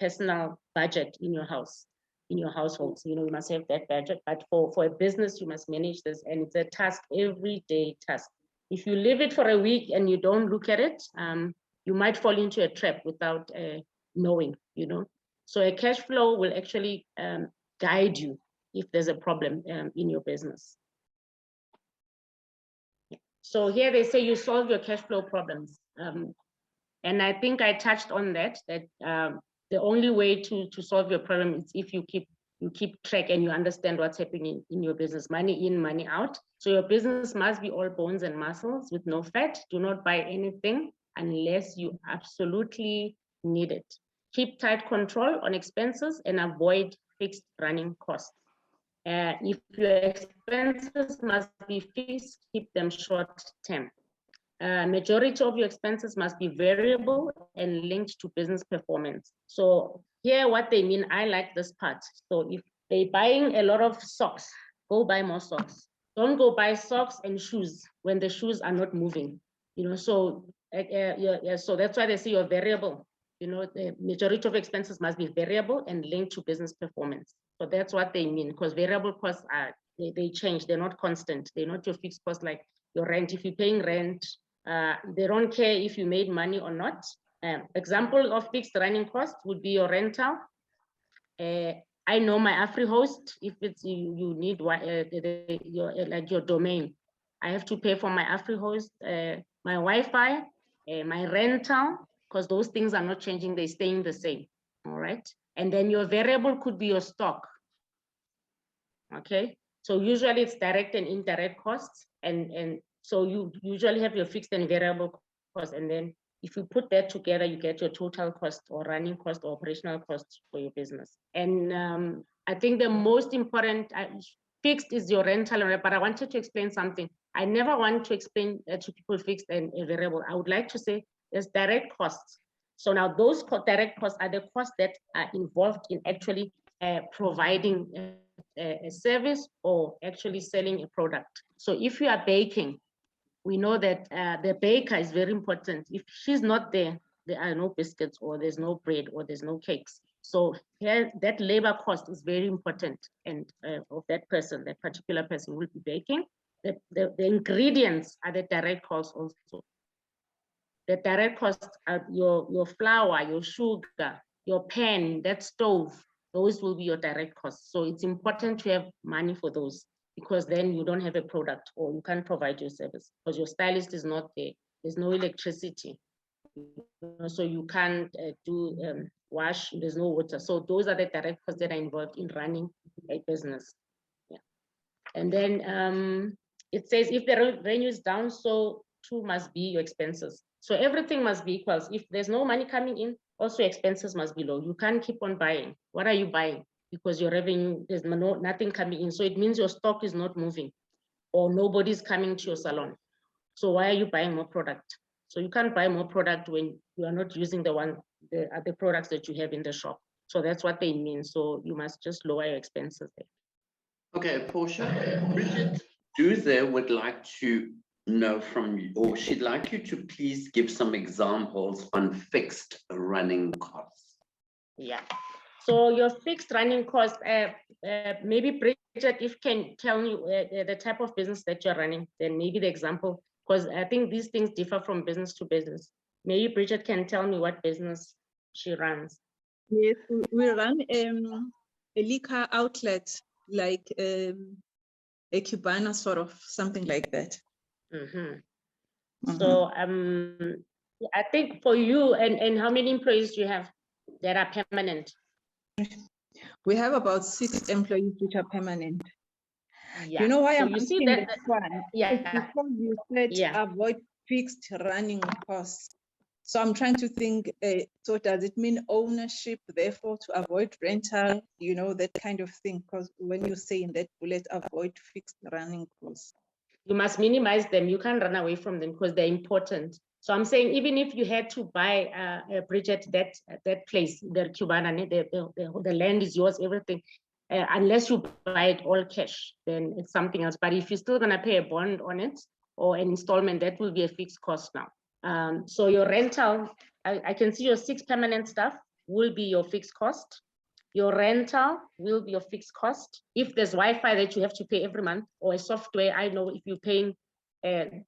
personal budget in your house, in your households. You know, you must have that budget, but for a business, you must manage this, and it's a task, everyday task. If you leave it for a week and you don't look at it, you might fall into a trap without knowing, you know. So a cash flow will actually guide you if there's a problem in your business. So here they say you solve your cash flow problems. And I think I touched on that the only way to solve your problem is if you keep track and you understand what's happening in your business, money in, money out. So your business must be all bones and muscles with no fat. Do not buy anything unless you absolutely need it. Keep tight control on expenses and avoid fixed running costs. If your expenses must be fixed, keep them short term. Majority of your expenses must be variable and linked to business performance. So here what they mean, I like this part. So if they're buying a lot of socks, go buy more socks. Don't go buy socks and shoes when the shoes are not moving. You know, so so that's why they say you're variable. You know, the majority of expenses must be variable and linked to business performance. So that's what they mean, because variable costs they change. They're not constant. They're not your fixed costs like your rent. If you're paying rent, they don't care if you made money or not. Example of fixed running costs would be your rental. I know my AfriHost, if it's you need your domain, I have to pay for my AfriHost, my Wi-Fi, my rental, because those things are not changing, they're staying the same. All right. And then your variable could be your stock. Okay. So usually it's direct and indirect costs. And so you usually have your fixed and variable costs. And then if you put that together, you get your total cost or running cost or operational costs for your business. And I think the most important fixed is your rental, but I wanted to explain something. I never want to explain to people fixed and variable. I would like to say there's direct costs. So now those direct costs are the costs that are involved in actually providing a service or actually selling a product. So if you are baking, we know that the baker is very important. If she's not there, there are no biscuits, or there's no bread, or there's no cakes. So here, that labor cost is very important, and of that person, that particular person will be baking. The ingredients are the direct costs also. The direct costs are your flour, your sugar, your pan, that stove. Those will be your direct costs. So it's important to have money for those, because then you don't have a product, or you can't provide your service because your stylist is not there. There's no electricity, so you can't wash. There's no water. So those are the direct costs that are involved in running a business. Yeah. And then it says if the revenue is down, so too must be your expenses. So everything must be equal. If there's no money coming in, also expenses must be low. You can't keep on buying. What are you buying? Because your revenue, there's nothing coming in. So it means your stock is not moving, or nobody's coming to your salon. So why are you buying more product? So you can't buy more product when you are not using the other products that you have in the shop. So that's what they mean. So you must just lower your expenses there. Okay, Portia, Bridget Duze would like to know from you, or she'd like you to please give some examples on fixed running costs. Yeah. So your fixed running costs, maybe Bridget, if you can tell me the type of business that you're running, then maybe the example, because I think these things differ from business to business. Maybe Bridget can tell me what business she runs. Yes, we run a liquor outlet, like a Cubana sort of, something like that. So I think for you, and how many employees do you have that are permanent? We have about 6 employees which are permanent. Yeah. You know why so I'm asking that this one? Yeah. It's because you said avoid fixed running costs. So I'm trying to think, so does it mean ownership, therefore to avoid rental, you know, that kind of thing? Because when you say in that bullet, avoid fixed running costs. You must minimize them. You can't run away from them because they're important. So I'm saying, even if you had to buy, Bridget, that place, the Cubana, the land is yours, everything, unless you buy it all cash, then it's something else. But if you're still gonna pay a bond on it or an installment, that will be a fixed cost now. So your rental, I can see your 6 permanent staff will be your fixed cost. Your rental will be your fixed cost. If there's Wi-Fi that you have to pay every month, or a software, I know if you're paying, I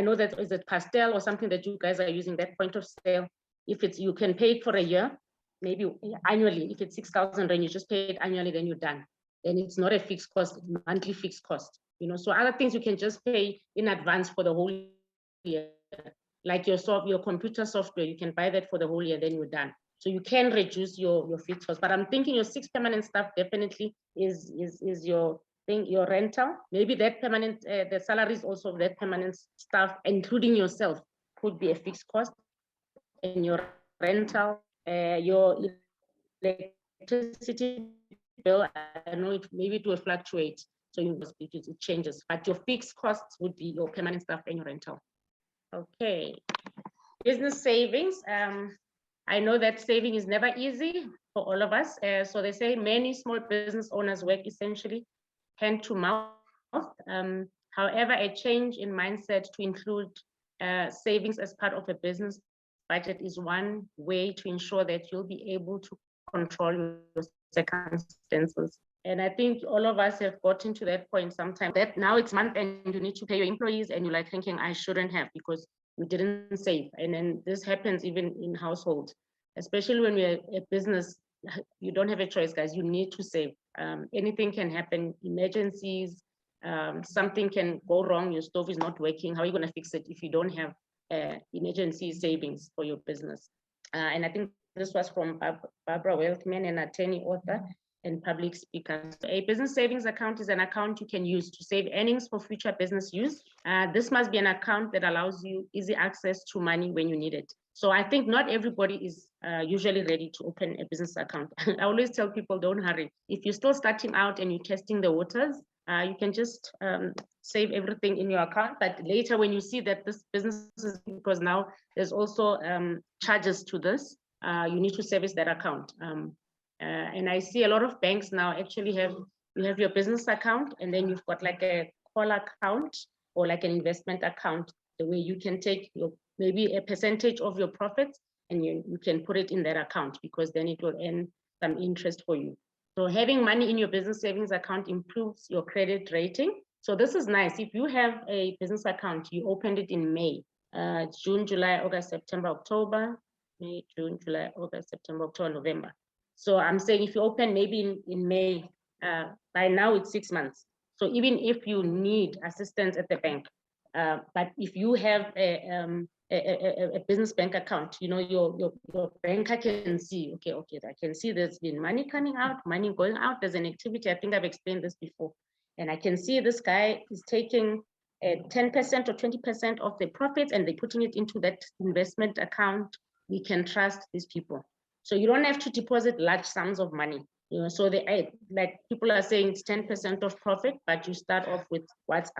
know that is a Pastel or something that you guys are using, that point of sale. If it's, you can pay it for a year, maybe annually. If it's 6,000 and you just pay it annually, then you're done. Then it's not a fixed cost, it's monthly fixed cost. You know, so other things you can just pay in advance for the whole year, like your computer software, you can buy that for the whole year, then you're done. So you can reduce your fixed cost. But I'm thinking your 6 permanent staff definitely is your thing, your rental. Maybe that permanent, the salaries also of that permanent staff, including yourself, could be a fixed cost. And your rental, your electricity bill, I know maybe it will fluctuate. So it changes, but your fixed costs would be your permanent staff and your rental. Okay, business savings. I know that saving is never easy for all of us. So they say many small business owners work essentially hand to mouth. However, a change in mindset to include savings as part of a business budget is one way to ensure that you'll be able to control your circumstances. And I think all of us have gotten to that point sometime, that now it's month and you need to pay your employees and you're like thinking, I shouldn't have because you didn't save. And then this happens even in household, especially when we're a business, you don't have a choice, guys, you need to save. Anything can happen, emergencies, something can go wrong, your stove is not working, how are you gonna fix it if you don't have emergency savings for your business? And I think this was from Barbara Weltman, an attorney, author, and public speaker. So a business savings account is an account you can use to save earnings for future business use. This must be an account that allows you easy access to money when you need it. So I think not everybody is usually ready to open a business account. I always tell people, don't hurry. If you're still starting out and you're testing the waters, you can just save everything in your account. But later when you see that this business is, because now there's also charges to this, you need to service that account. And I see a lot of banks now actually you have your business account, and then you've got like a call account or like an investment account, the way you can take maybe a percentage of your profits and you can put it in that account, because then it will earn some interest for you. So having money in your business savings account improves your credit rating. So this is nice. If you have a business account, you opened it in May, June, July, August, September, October, May, June, July, August, September, October, November. So I'm saying if you open maybe in May, by now it's 6 months. So even if you need assistance at the bank, but if you have a business bank account, you know, your banker can see, okay, I can see there's been money coming out, money going out. There's an activity. I think I've explained this before. And I can see this guy is taking 10% or 20% of the profits and they're putting it into that investment account. We can trust these people. So you don't have to deposit large sums of money. You know, so like people are saying it's 10% of profit, but you start off with what's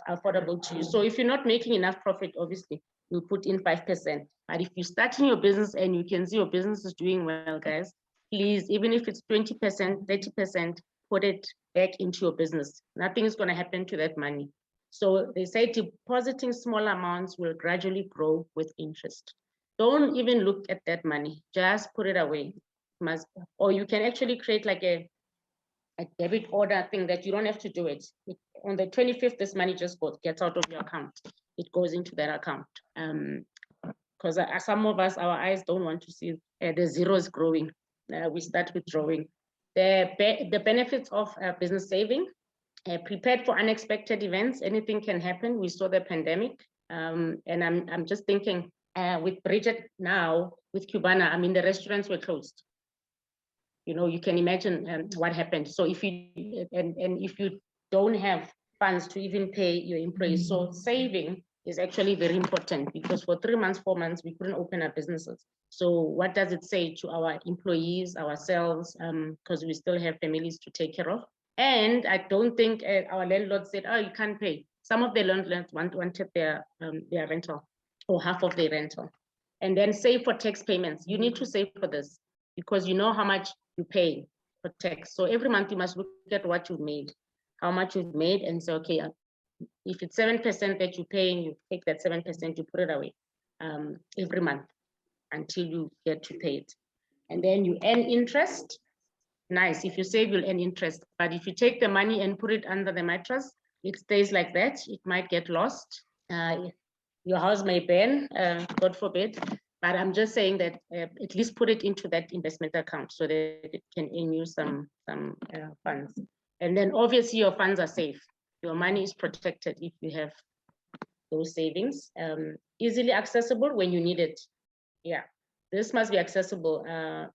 affordable to you. So if you're not making enough profit, obviously you put in 5%. But if you're starting your business and you can see your business is doing well, guys, please, even if it's 20%, 30%, put it back into your business. Nothing is going to happen to that money. So they say depositing small amounts will gradually grow with interest. Don't even look at that money. Just put it away. Or you can actually create like a debit order thing that you don't have to do it. On the 25th, this money just gets out of your account. It goes into that account. Because some of us, our eyes don't want to see the zeros growing. We start withdrawing. The benefits of business saving, prepared for unexpected events. Anything can happen. We saw the pandemic. And I'm just thinking with Bridget now, with Cubana, I mean, the restaurants were closed. You know, you can imagine what happened. So if you if you don't have funds to even pay your employees, so saving is actually very important, because for 3 months, 4 months, we couldn't open our businesses. So what does it say to our employees, ourselves, because we still have families to take care of? And I don't think our landlord said, oh, you can't pay. Some of the landlords wanted their rental or half of their rental. And then save for tax payments. You need to save for this, because you know how much you pay for tax. So every month you must look at what you've made, how much you've made, and say, okay, if it's 7% that you pay, you take that 7%, you put it away every month until you get to pay it. And then you earn interest. Nice, if you save, you'll earn interest. But if you take the money and put it under the mattress, it stays like that. It might get lost. Your house may burn, God forbid. But I'm just saying that at least put it into that investment account so that it can earn you some funds. And then obviously your funds are safe. Your money is protected if you have those savings. Easily accessible when you need it. Yeah, this must be accessible.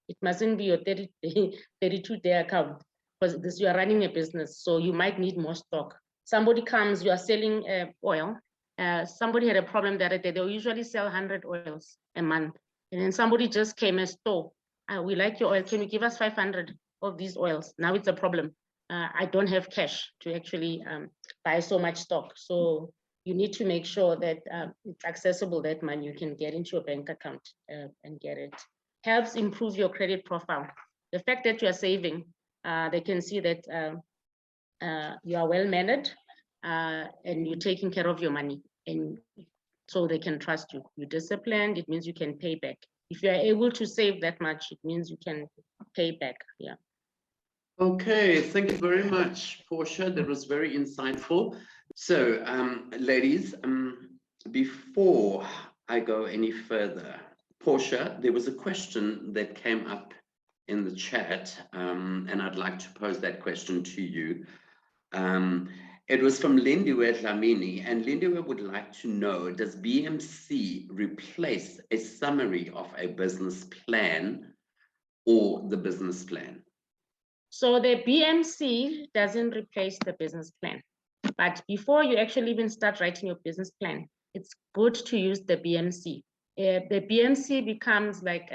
It mustn't be your 32-day account, because you are running a business, so you might need more stock. Somebody comes, you are selling oil. Somebody had a problem the other day. They'll usually sell 100 oils a month. And then somebody just came and stole. We like your oil. Can you give us 500 of these oils? Now it's a problem. I don't have cash to actually buy so much stock. So you need to make sure that it's accessible, that money you can get into your bank account and get it. Helps improve your credit profile. The fact that you are saving, they can see that you are well mannered and you're taking care of your money. And so they can trust you. You're disciplined, it means you can pay back. If you are able to save that much, it means you can pay back, yeah. Okay, thank you very much, Portia. That was very insightful. So, ladies, before I go any further, Portia, there was a question that came up in the chat, and I'd like to pose that question to you. It was from Lindiwe Dlamini, and Lindiwe would like to know, does BMC replace a summary of a business plan or the business plan? So the BMC doesn't replace the business plan. But before you actually even start writing your business plan, it's good to use the BMC. The BMC becomes like,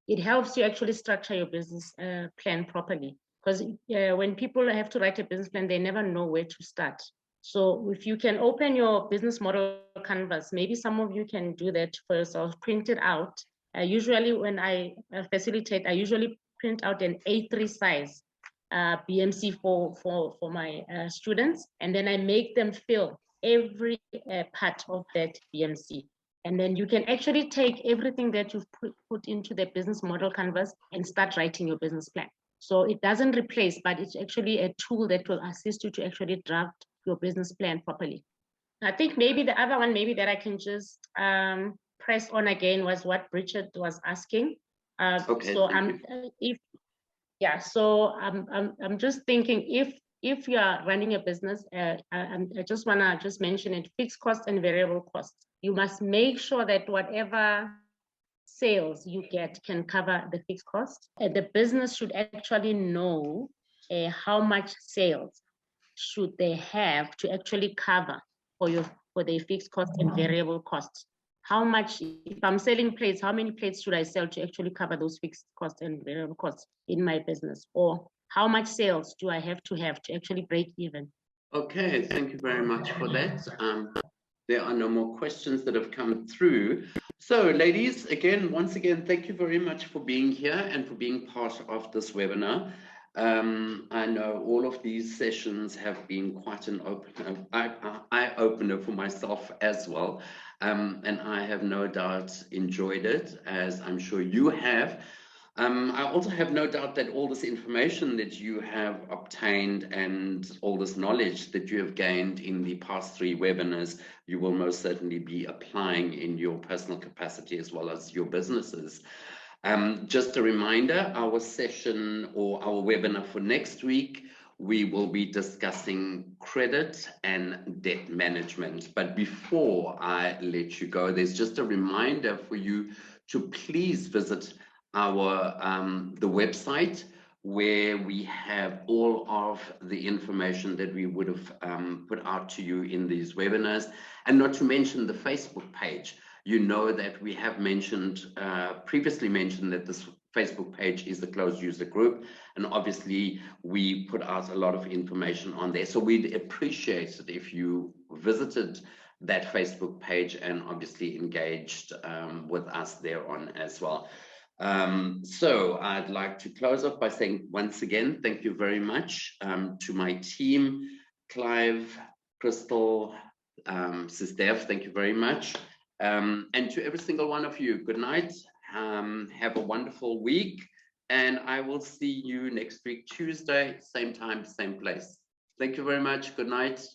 it helps you actually structure your business plan properly. Because when people have to write a business plan, they never know where to start. So if you can open your business model canvas, maybe some of you can do that for yourself, print it out. Usually when I facilitate, I usually print out an A3 size BMC for my students, and then I make them fill every part of that BMC. And then you can actually take everything that you've put into the business model canvas and start writing your business plan. So it doesn't replace, but it's actually a tool that will assist you to actually draft your business plan properly. I think maybe the other one, maybe that I can just press on again, was what Richard was asking. Okay, so I'm just thinking, if you are running a business, I just want to just mention it, fixed costs and variable costs. You must make sure that whatever sales you get can cover the fixed cost. The business should actually know how much sales should they have to actually cover for their fixed costs and variable costs. How much, if I'm selling plates, how many plates should I sell to actually cover those fixed costs and variable costs in my business? Or how much sales do I have to actually break even? Okay, thank you very much for that. There are no more questions that have come through. So ladies, once again, thank you very much for being here and for being part of this webinar. I know all of these sessions have been quite an eye-opener for myself as well. And I have no doubt enjoyed it, as I'm sure you have. I also have no doubt that all this information that you have obtained and all this knowledge that you have gained in the past 3 webinars, you will most certainly be applying in your personal capacity as well as your businesses. Just a reminder, our session or our webinar for next week, we will be discussing credit and debt management. But before I let you go, there's just a reminder for you to please visit our the website, where we have all of the information that we would have put out to you in these webinars, and not to mention the Facebook page. You know that we have mentioned, previously mentioned, that this Facebook page is a closed user group, and obviously we put out a lot of information on there. So we'd appreciate it if you visited that Facebook page and obviously engaged with us there on as well. So I'd like to close off by saying once again, thank you very much to my team, Clive, Crystal, Sister, thank you very much. And to every single one of you, good night. Have a wonderful week, and I will see you next week, Tuesday, same time, same place. Thank you very much. Good night.